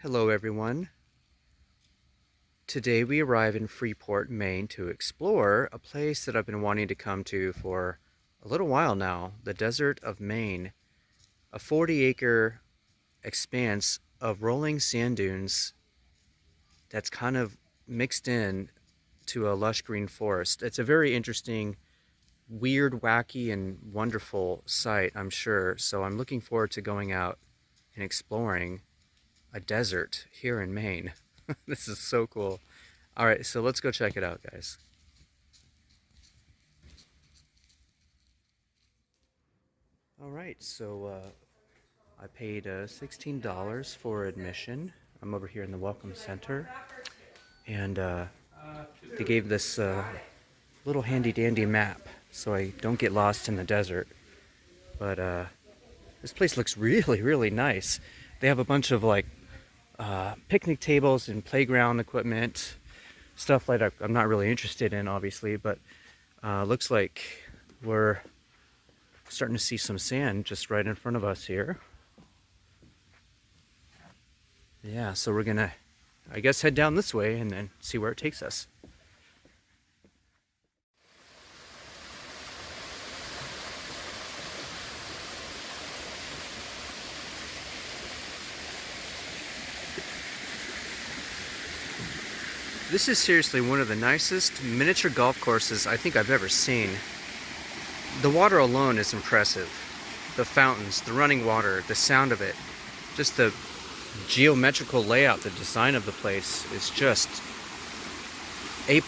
Hello everyone. Today we arrive in Freeport, Maine to explore a place that I've been wanting to come to for a little while now, the desert of Maine, a 40-acre expanse of rolling sand dunes that's kind of mixed in to a lush green forest. It's a very interesting, weird, wacky, and wonderful sight, I'm sure. So I'm looking forward to going out and exploring a desert here in Maine. This is so cool. All right, so let's go check it out, guys. All right, so I paid $16 for admission. I'm over here in the Welcome Center, and they gave this little handy-dandy map so I don't get lost in the desert. But this place looks really, really nice. They have a bunch of like picnic tables and playground equipment, stuff like that I'm not really interested in, obviously, but looks like we're starting to see some sand just right in front of us here. Yeah, so we're gonna, I guess, head down this way and then see where it takes us. This is seriously one of the nicest miniature golf courses I think I've ever seen. The water alone is impressive. The fountains, the running water, the sound of it, just the geometrical layout, the design of the place is just A++.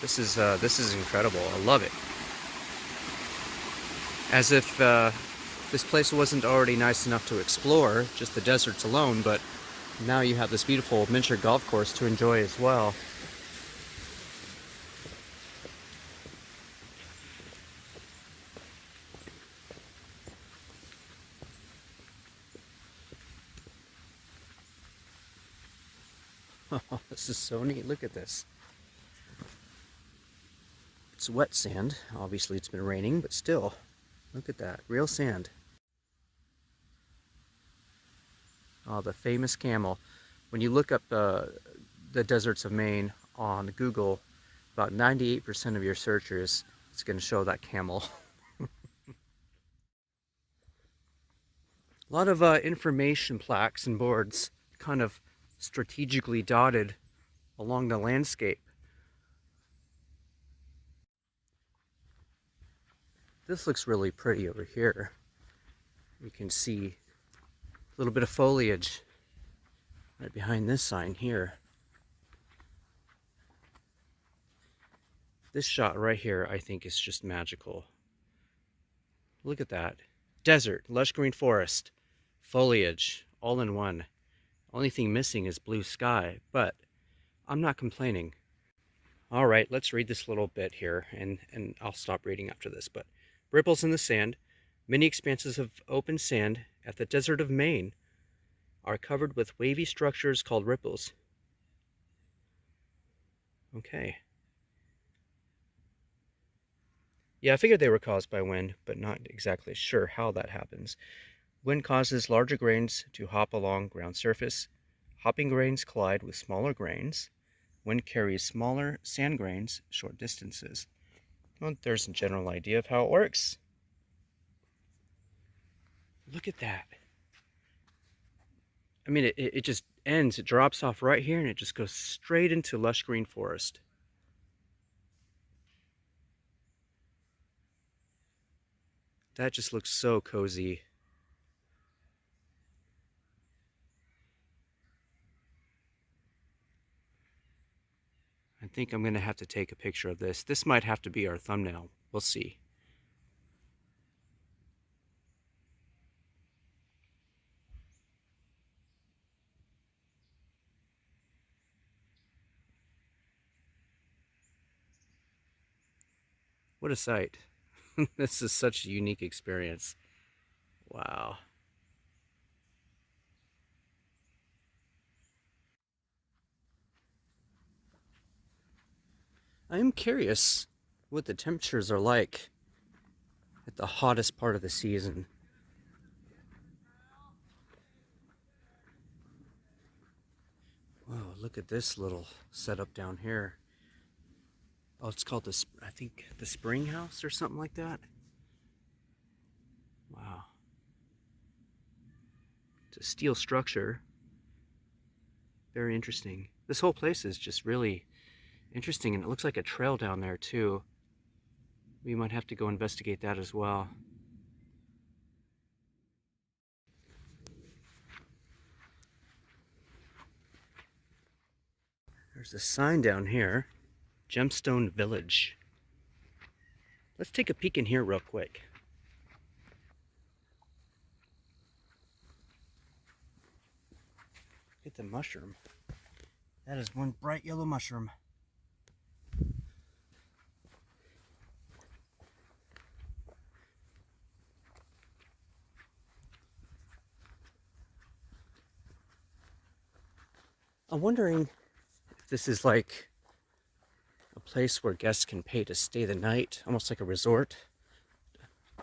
This is incredible. I love it. As if this place wasn't already nice enough to explore, just the deserts alone, but now you have this beautiful miniature golf course to enjoy as well. Oh, this is so neat. Look at this. It's wet sand. Obviously it's been raining, but still, look at that. Real sand. Oh, the famous camel. When you look up the deserts of Maine on Google, about 98% of your searches, it's going to show that camel. A lot of information plaques and boards kind of strategically dotted along the landscape. This looks really pretty over here. You can see a little bit of foliage right behind this sign here. This shot right here, I think, is just magical. Look at that. Desert, lush green forest, foliage, all in one. Only thing missing is blue sky, but I'm not complaining. All right, let's read this little bit here, and I'll stop reading after this. But ripples in the sand, many expanses of open sand at the desert of Maine are covered with wavy structures called ripples. Okay. Yeah, I figured they were caused by wind, but not exactly sure how that happens. Wind causes larger grains to hop along ground surface. Hopping grains collide with smaller grains. Wind carries smaller sand grains short distances. Well, there's a general idea of how it works. Look at that. I mean, it just ends, it drops off right here, and it just goes straight into lush green forest. That just looks so cozy. I think I'm going to have to take a picture of this. This might have to be our thumbnail. We'll see. What a sight. This is such a unique experience. Wow. I am curious what the temperatures are like at the hottest part of the season. Whoa, look at this little setup down here. Oh, it's called I think the Spring House or something like that. Wow. It's a steel structure. Very interesting. This whole place is just really interesting, and it looks like a trail down there too. We might have to go investigate that as well. There's a sign down here, Gemstone Village. Let's take a peek in here real quick. Look at the mushroom. That is one bright yellow mushroom. I'm wondering if this is like a place where guests can pay to stay the night, almost like a resort,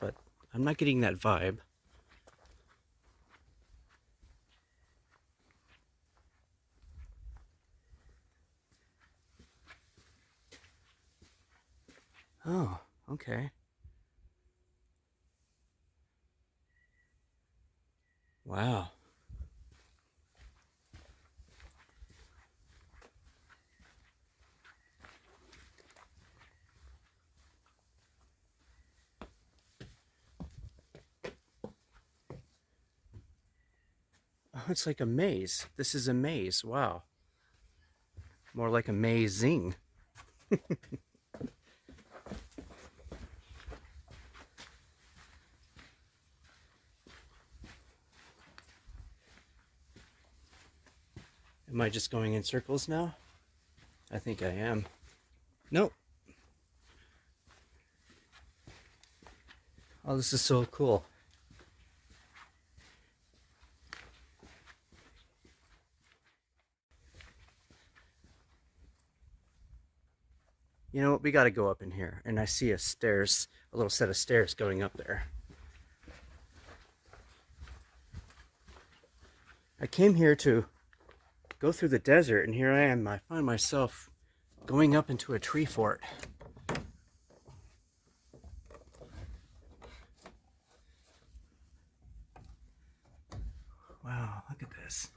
but I'm not getting that vibe. Oh, okay. Wow. Oh, it's like a maze. This is a maze. Wow. More like amazing. Am I just going in circles now? I think I am. Nope. Oh, this is so cool. You know what? We got to go up in here. And I see a little set of stairs going up there. I came here to go through the desert, and here I am. I find myself going up into a tree fort. Wow, look at this.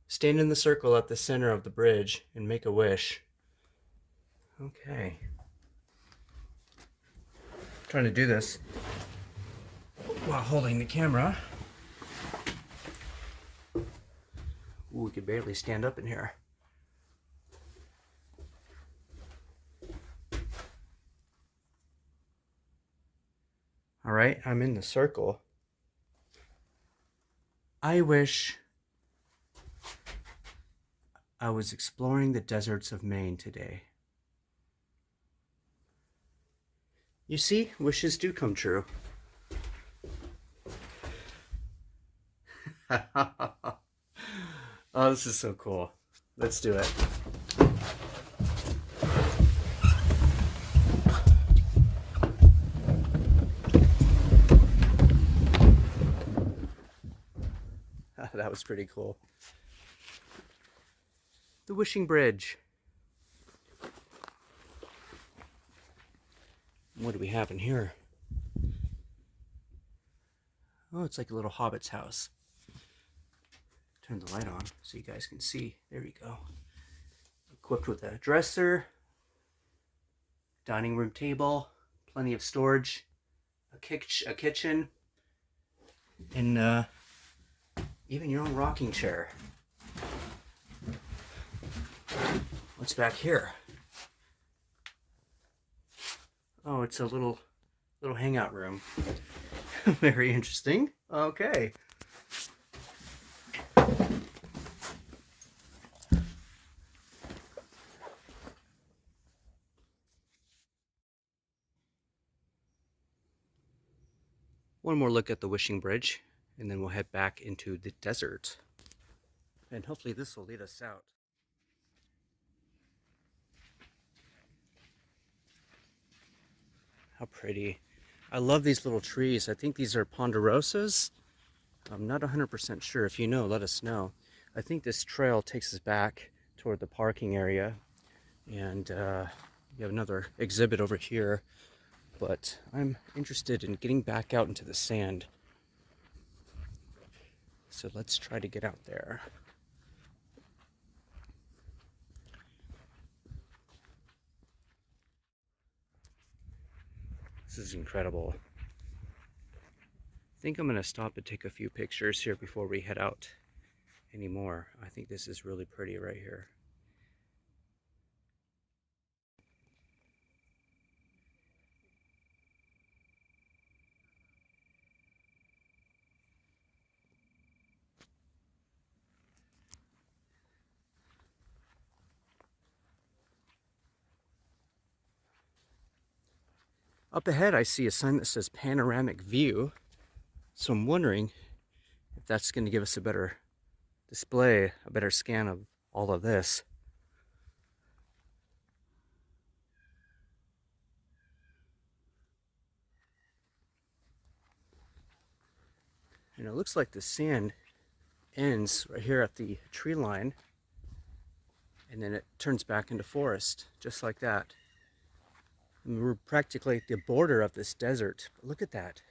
Stand in the circle at the center of the bridge and make a wish. Okay. I'm trying to do this while holding the camera. Ooh, we could barely stand up in here. All right, I'm in the circle. I wish I was exploring the deserts of Maine today. You see, wishes do come true. Oh, this is so cool. Let's do it. That was pretty cool. The Wishing Bridge. What do we have in here? Oh, it's like a little hobbit's house. Turn the light on so you guys can see. There we go. Equipped with a dresser, dining room table, plenty of storage, a kitchen, and even your own rocking chair. What's back here? Oh, it's a little hangout room. Very interesting. Okay. One more look at the Wishing Bridge, and then we'll head back into the desert. And hopefully this will lead us out. How pretty. I love these little trees. I think these are ponderosas. I'm not 100% sure. If you know, let us know. I think this trail takes us back toward the parking area. And we have another exhibit over here. But I'm interested in getting back out into the sand. So let's try to get out there. This is incredible. I think I'm going to stop and take a few pictures here before we head out anymore. I think this is really pretty right here. Up ahead, I see a sign that says panoramic view. So I'm wondering if that's going to give us a better display, a better scan of all of this. And it looks like the sand ends right here at the tree line, and then it turns back into forest, just like that. And we're practically at the border of this desert. But look at that.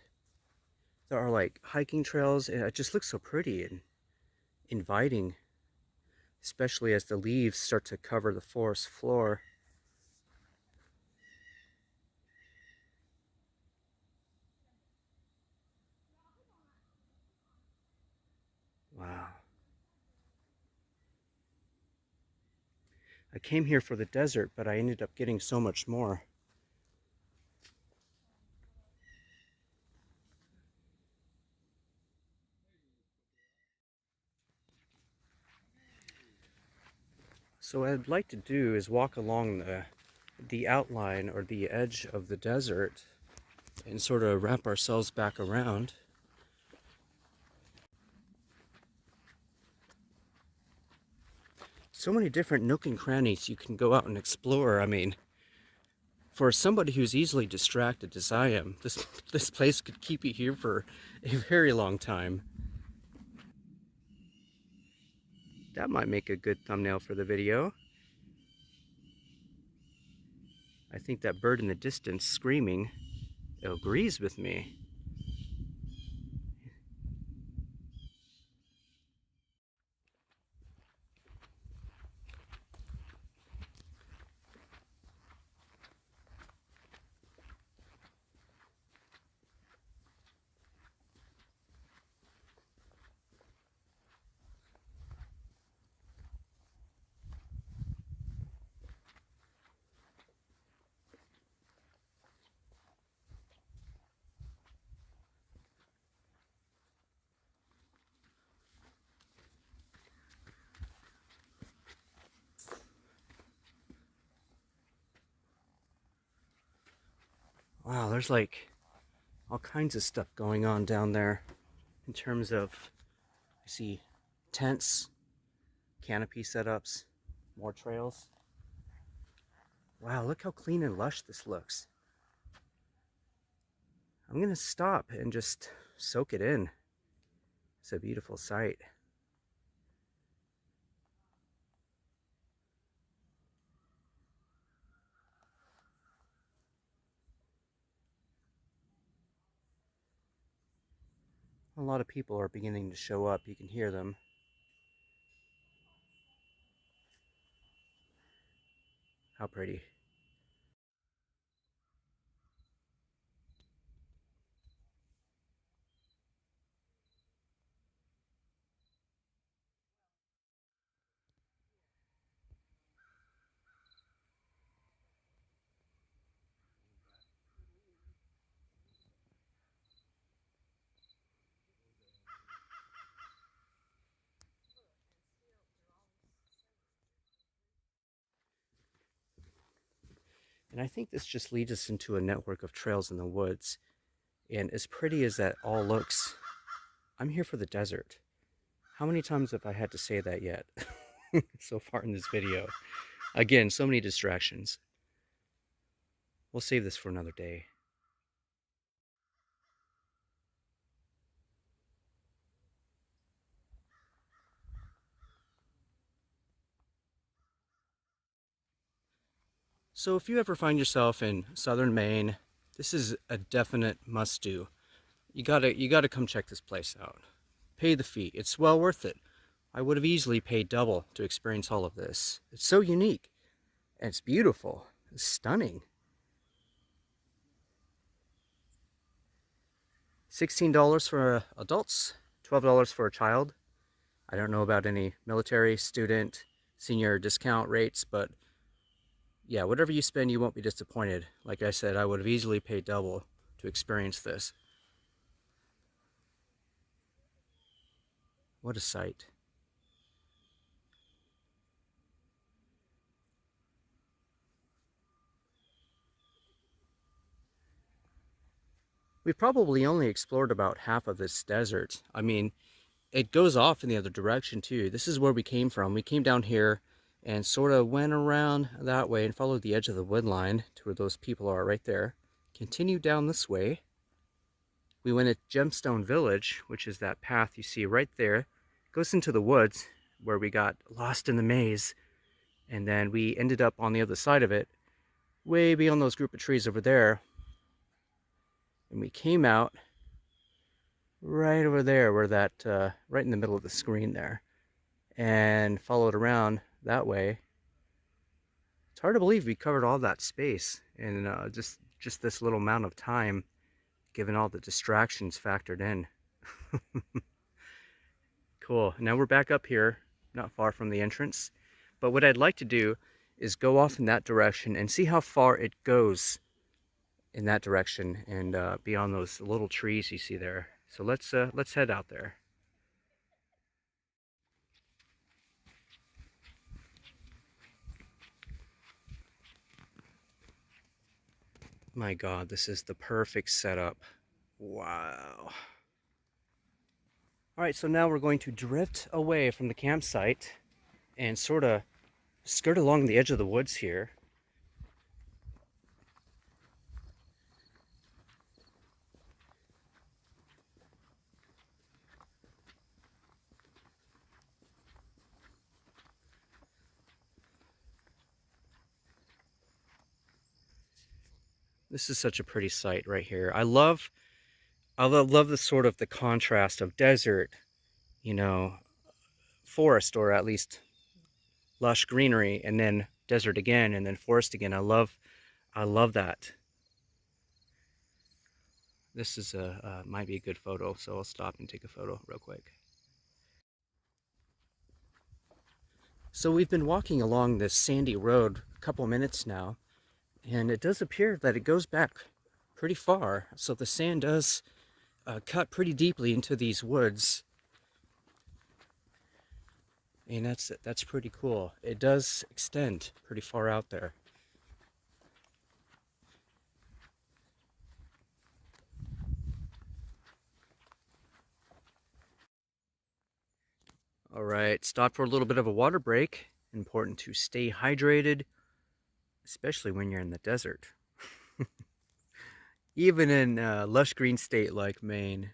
There are like hiking trails, and it just looks so pretty and inviting, especially as the leaves start to cover the forest floor. Wow. I came here for the desert, but I ended up getting so much more. So what I'd like to do is walk along the outline or the edge of the desert and sort of wrap ourselves back around. So many different nook and crannies you can go out and explore. I mean, for somebody who's easily distracted as I am, this place could keep you here for a very long time. That might make a good thumbnail for the video. I think that bird in the distance screaming agrees with me. Wow, there's like all kinds of stuff going on down there in terms of, I see tents, canopy setups, more trails. Wow, look how clean and lush this looks. I'm gonna stop and just soak it in. It's a beautiful sight. A lot of people are beginning to show up. You can hear them. How pretty. And I think this just leads us into a network of trails in the woods. And as pretty as that all looks, I'm here for the desert. How many times have I had to say that yet so far in this video? Again, so many distractions. We'll save this for another day. So if you ever find yourself in southern Maine, this is a definite must-do. You gotta come check this place out. Pay the fee. It's well worth it. I would have easily paid double to experience all of this. It's so unique. And it's beautiful. It's stunning. $16 for adults, $12 for a child. I don't know about any military, student, senior discount rates, but yeah, whatever you spend, you won't be disappointed. Like I said, I would have easily paid double to experience this. What a sight. We've probably only explored about half of this desert. I mean, it goes off in the other direction too. This is where we came from. We came down here and sort of went around that way and followed the edge of the wood line to where those people are right there. Continued down this way. We went at Gemstone Village, which is that path you see right there. It goes into the woods where we got lost in the maze. And then we ended up on the other side of it, way beyond those group of trees over there. And we came out right over there, where that, right in the middle of the screen there, and followed around that way. It's hard to believe we covered all that space in just this little amount of time, given all the distractions factored in. Cool. Now we're back up here, not far from the entrance. But what I'd like to do is go off in that direction and see how far it goes in that direction and beyond those little trees you see there. So let's head out there. My God, this is the perfect setup. Wow. All right, so now we're going to drift away from the campsite and sort of skirt along the edge of the woods here. This is such a pretty sight right here. I love the sort of the contrast of desert, you know, forest, or at least lush greenery, and then desert again, and then forest again. I love that. This is might be a good photo, so I'll stop and take a photo real quick. So we've been walking along this sandy road a couple minutes now, and it does appear that it goes back pretty far. So the sand does cut pretty deeply into these woods, and that's pretty cool. It does extend pretty far out there. All right, stop for a little bit of a water break. Important to stay hydrated, especially when you're in the desert. Even in a lush green state like Maine.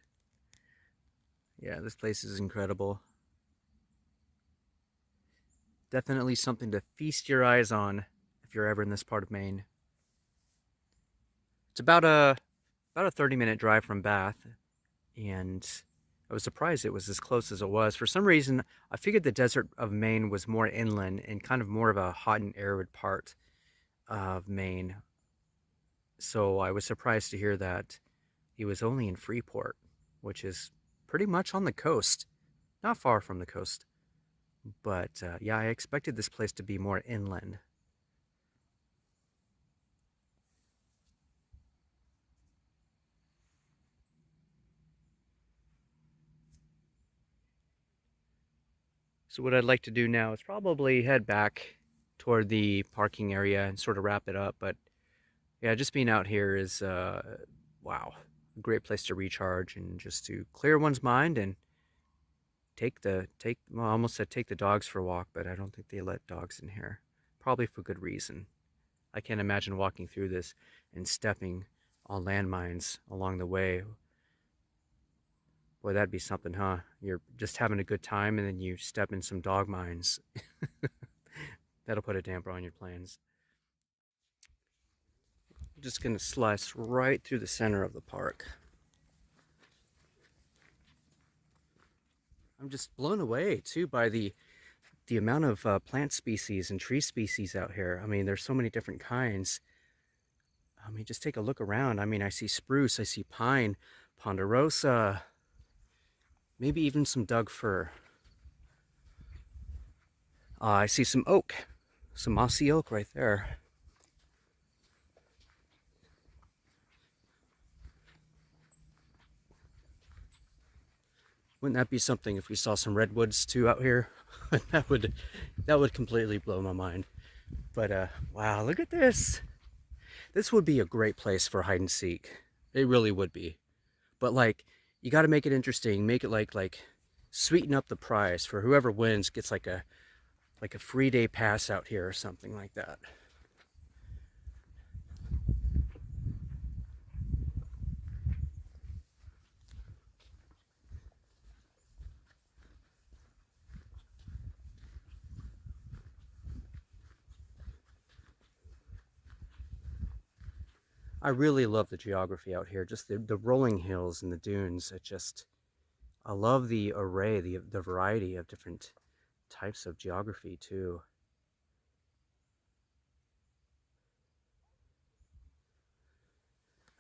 Yeah, this place is incredible. Definitely something to feast your eyes on if you're ever in this part of Maine. It's about a 30-minute drive from Bath, and I was surprised it was as close as it was. For some reason, I figured the desert of Maine was more inland and kind of more of a hot and arid part of Maine. So I was surprised to hear that it was only in Freeport, which is pretty much on the coast, not far from the coast. But yeah, I expected this place to be more inland. So what I'd like to do now is probably head back toward the parking area and sort of wrap it up. But Yeah, just being out here is wow, a great place to recharge and just to clear one's mind and take well, I almost said take the dogs for a walk, but I don't think they let dogs in here. Probably for good reason. I can't imagine walking through this and stepping on landmines along the way. Boy, that'd be something, huh? You're just having a good time and then you step in some dog mines. That'll put a damper on your plans. I'm just gonna slice right through the center of the park. I'm just blown away too by the amount of plant species and tree species out here. I mean, there's so many different kinds. I mean, just take a look around. I mean, I see spruce, I see pine, ponderosa, maybe even some Doug fir. I see some oak, some mossy oak right there. Wouldn't that be something if we saw some redwoods too out here? that would that would completely blow my mind. But wow, look at this. This would be a great place for hide and seek. It really would be. But like, you got to make it interesting. Make it like sweeten up the prize for whoever wins gets like a free day pass out here or something like that. I really love the geography out here. Just the rolling hills and the dunes. I love the array, the variety of different types of geography too.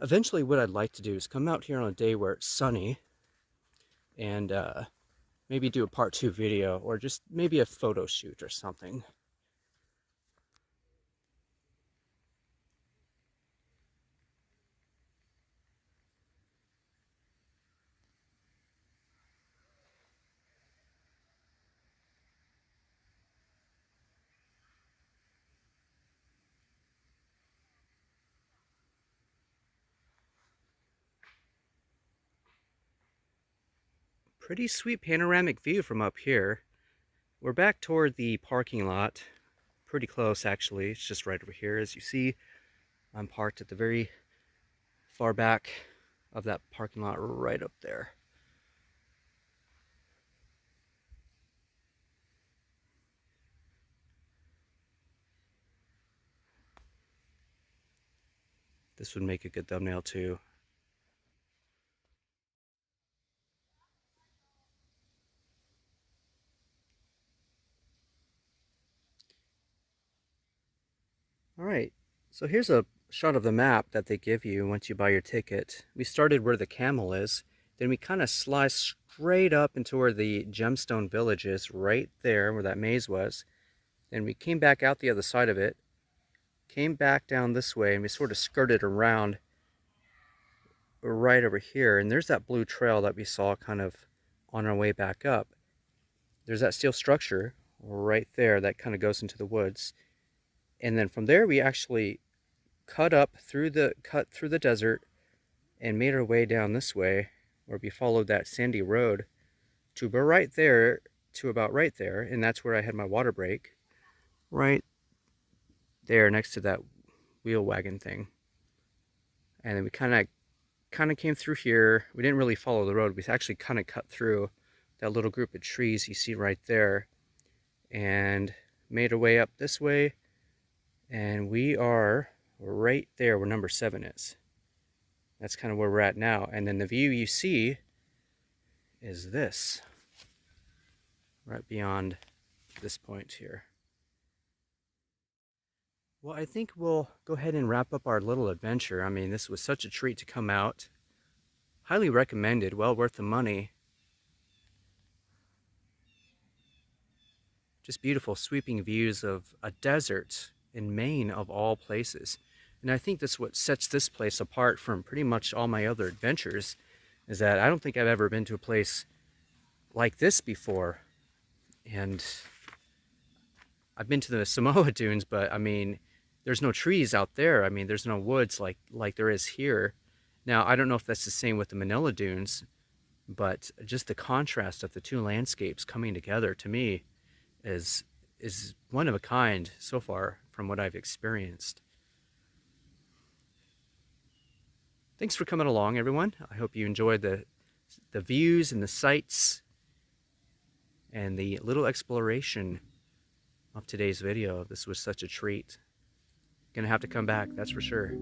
Eventually, what I'd like to do is come out here on a day where it's sunny and maybe do a part 2 video or just maybe a photo shoot or something. Pretty sweet panoramic view from up here. We're back toward the parking lot. Pretty close, actually. It's just right over here. As you see, I'm parked at the very far back of that parking lot right up there. This would make a good thumbnail too. All right, so here's a shot of the map that they give you once you buy your ticket. We started where the camel is, then we kind of sliced straight up into where the Gemstone Village is, right there where that maze was. Then we came back out the other side of it, came back down this way, and we sort of skirted around right over here. And there's that blue trail that we saw kind of on our way back up. There's that steel structure right there that kind of goes into the woods. And then from there we actually cut through the desert and made our way down this way where we followed that sandy road to about right there, and that's where I had my water break. Right there next to that wheel wagon thing. And then we kind of came through here. We didn't really follow the road. We actually kind of cut through that little group of trees you see right there and made our way up this way. And we are right there where number 7 is. That's kind of where we're at now. And then the view you see is this, right beyond this point here. Well, I think we'll go ahead and wrap up our little adventure. I mean, this was such a treat to come out. Highly recommended, well worth the money. Just beautiful sweeping views of a desert in Maine of all places. And I think that's what sets this place apart from pretty much all my other adventures, is that I don't think I've ever been to a place like this before. And I've been to the Samoa Dunes, but I mean, there's no trees out there. I mean, there's no woods like there is here. Now, I don't know if that's the same with the Manila Dunes, but just the contrast of the two landscapes coming together to me is one of a kind so far from what I've experienced. Thanks for coming along, everyone. I hope you enjoyed the views and the sights and the little exploration of today's video. This was such a treat. Gonna have to come back, that's for sure.